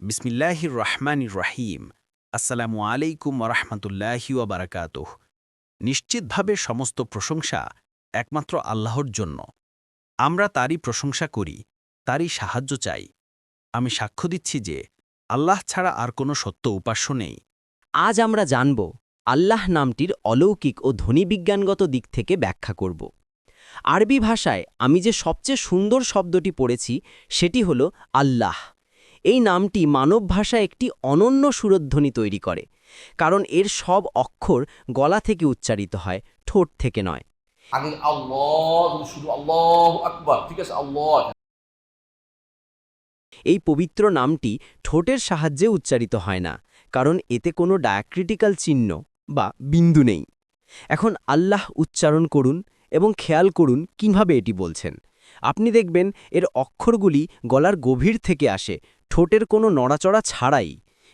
বিসমিল্লাহির রহমানির রহিম। আসসালামু আলাইকুম ওরহমতুল্লাহি ওয়াবারাকাতুহ। নিশ্চিতভাবে সমস্ত প্রশংসা একমাত্র আল্লাহর জন্য। আমরা তারই প্রশংসা করি, তারই সাহায্য চাই। আমি সাক্ষ্য দিচ্ছি যে আল্লাহ ছাড়া আর কোনো সত্য উপাস্য নেই। আজ আমরা জানব আল্লাহ নামটির অলৌকিক ও ধ্বনিবিজ্ঞানগত দিক থেকে ব্যাখ্যা করব। আরবি ভাষায় আমি যে সবচেয়ে সুন্দর শব্দটি পড়েছি সেটি হল আল্লাহ। এই নামটি মানব ভাষায় একটি অনন্য সুরধ্বনি তৈরি করে, কারণ এর সব অক্ষর গলা থেকে উচ্চারিত হয়, ঠোঁট থেকে নয়। আগে আল্লাহ শুধু আল্লাহু আকবার, ঠিক আছে, আল্লাহ। এই পবিত্র নামটি ঠোঁটের সাহায্যে উচ্চারিত হয় না, কারণ এতে কোনো ডায়াক্রিটিক্যাল চিহ্ন বা বিন্দু নেই। এখন আল্লাহ উচ্চারণ করুন এবং খেয়াল করুন কিভাবে এটি বলছেন। আপনি দেখবেন এর অক্ষরগুলি গলার গভীর থেকে আসে, ঠোঁটের কোনো নড়াচড়া ছাড়াই।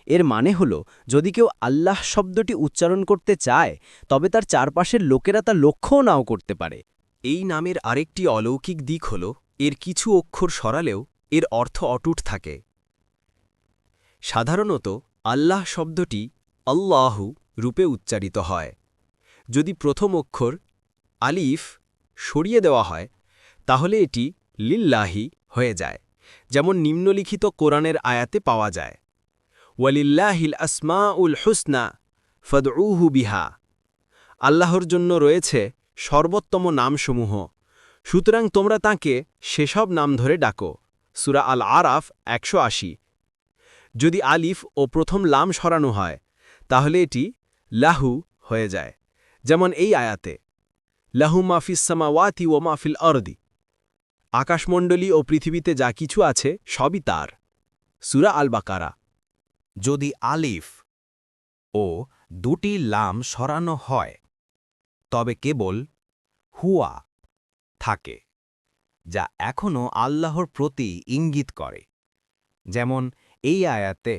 এর মানে হল, যদি কেউ আল্লাহ শব্দটি উচ্চারণ করতে চায়, তবে তার চারপাশের লোকেরা তা লক্ষ্যও নাও করতে পারে। এই নামের আরেকটি অলৌকিক দিক হল এর কিছু অক্ষর সরালেও এর অর্থ অটুট থাকে। সাধারণত আল্লাহ শব্দটি আল্লাহু রূপে উচ্চারিত হয়। যদি প্রথম অক্ষর আলিফ সরিয়ে দেওয়া হয়, তাহলে এটি লিল্লাহি হয়ে যায়, যেমন নিম্নলিখিত কোরআনের আয়াতে পাওয়া যায়, ওয়ালিল্লাহিল আসমাউল হুসনা ফাদউহু বিহা। আল্লাহর জন্য রয়েছে সর্বোত্তম নামসমূহ, সুতরাং তোমরা তাঁকে সেসব নাম ধরে ডাকো। সূরা আল আরাফ 180। যদি আলিফ ও প্রথম লাম সরানো হয়, তাহলে এটি লাহু হয়ে যায়, যেমন এই আয়াতে, লাহু মাফিস সামাওয়াতি ও মাফিল আরদি। আকাশমণ্ডলী ও পৃথিবীতে যা কিছু আছে সবই তার। সূরা আল বাকারা। যদি আলিফ ও দুটি লাম সরানো হয়, তবে কেবল হুয়া থাকে, যা এখনও আল্লাহর প্রতি ইঙ্গিত করে, যেমন এই আয়াতে,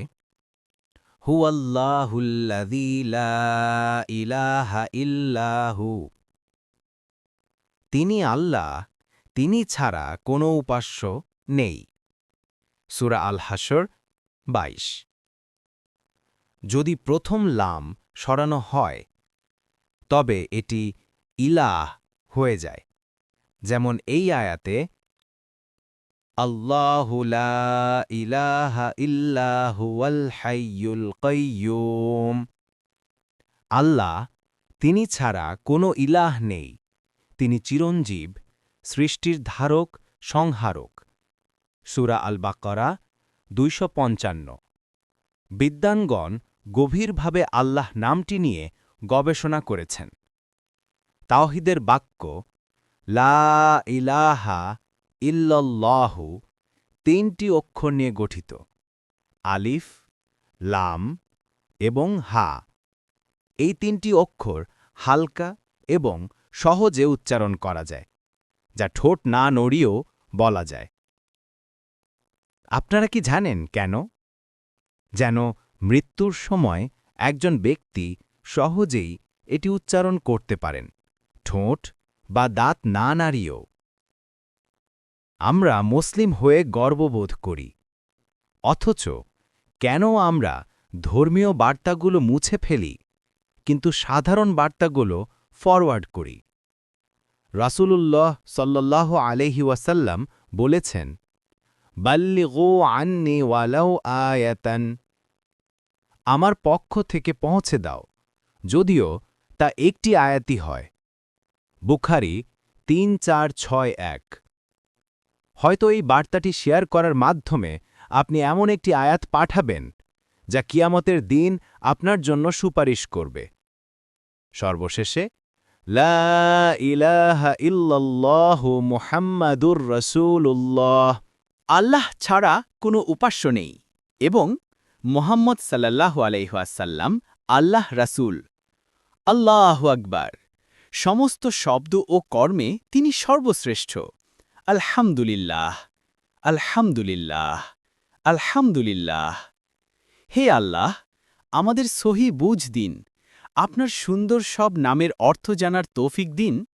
হুয়াল্লাহুল্লাযী লা ইলাহা ইল্লাহু। তিনি আল্লাহ, তিনি ছাড়া কোনো উপাস্য নেই। সূরা আল হাশর 22। যদি প্রথম লাম সরানো হয়, তবে এটি ইলাহ হয়ে যায়, যেমন এই আয়াতে, আল্লাহু লা ইলাহা ইল্লা হুয়াল হাইয়ুল কাইয়্যুম। আল্লাহ, তিনি ছাড়া কোনো ইলাহ নেই, তিনি চিরঞ্জীব, সৃষ্টির ধারক, সংহারক। সূরা আল বাকারা 255। বিদ্বানগণ গভীরভাবে আল্লাহ নামটি নিয়ে গবেষণা করেছেন। তাওহীদের বাক্য লা ইলাহা ইল্লাল্লাহু 3টি অক্ষর নিয়ে গঠিত, আলিফ, লাম এবং হা। এই 3টি অক্ষর হালকা এবং সহজে উচ্চারণ করা যায়, যা ঠোঁট না নড়িয়েও বলা যায়। আপনারা কি জানেন কেন? যেন মৃত্যুর সময় একজন ব্যক্তি সহজেই এটি উচ্চারণ করতে পারেন, ঠোঁট বা দাঁত না নাড়িয়েও। আমরা মুসলিম হয়ে গর্ববোধ করি, অথচ কেন আমরা ধর্মীয় বার্তাগুলো মুছে ফেলি, কিন্তু সাধারণ বার্তাগুলো ফরওয়ার্ড করি? রাসূলুল্লাহ সাল্লাল্লাহু আলাইহি ওয়াসাল্লাম বলেছেন, বাল্লিগু আন্নি ওয়ালাউ আয়াতান। আমার পক্ষ থেকে পৌঁছে দাও, যদিও তা একটি আয়াতই হয়। বুখারী 3461। হয়তো এই বার্তাটি শেয়ার করার মাধ্যমে আপনি এমন একটি আয়াত পাঠাবেন, যা কিয়ামতের দিন আপনার জন্য সুপারিশ করবে। সর্বশেষে, লা ইলাহা ইল্লাল্লাহু মুহাম্মাদুর রাসূলুল্লাহ। আল্লাহ ছাড়া কোনো উপাস্য নেই এবং মুহাম্মদ সাল্লাল্লাহু আলাইহি ওয়াসাল্লাম আল্লাহ রাসূল। আল্লাহু আকবার। সমস্ত শব্দ ও কর্মে তিনি সর্বশ্রেষ্ঠ। আলহামদুলিল্লাহ, আলহামদুলিল্লাহ, আলহামদুলিল্লাহ। হে আল্লাহ, আমাদের সহি বুঝ দিন, আপনার সুন্দর সব নামের অর্থ জানার তৌফিক দিন।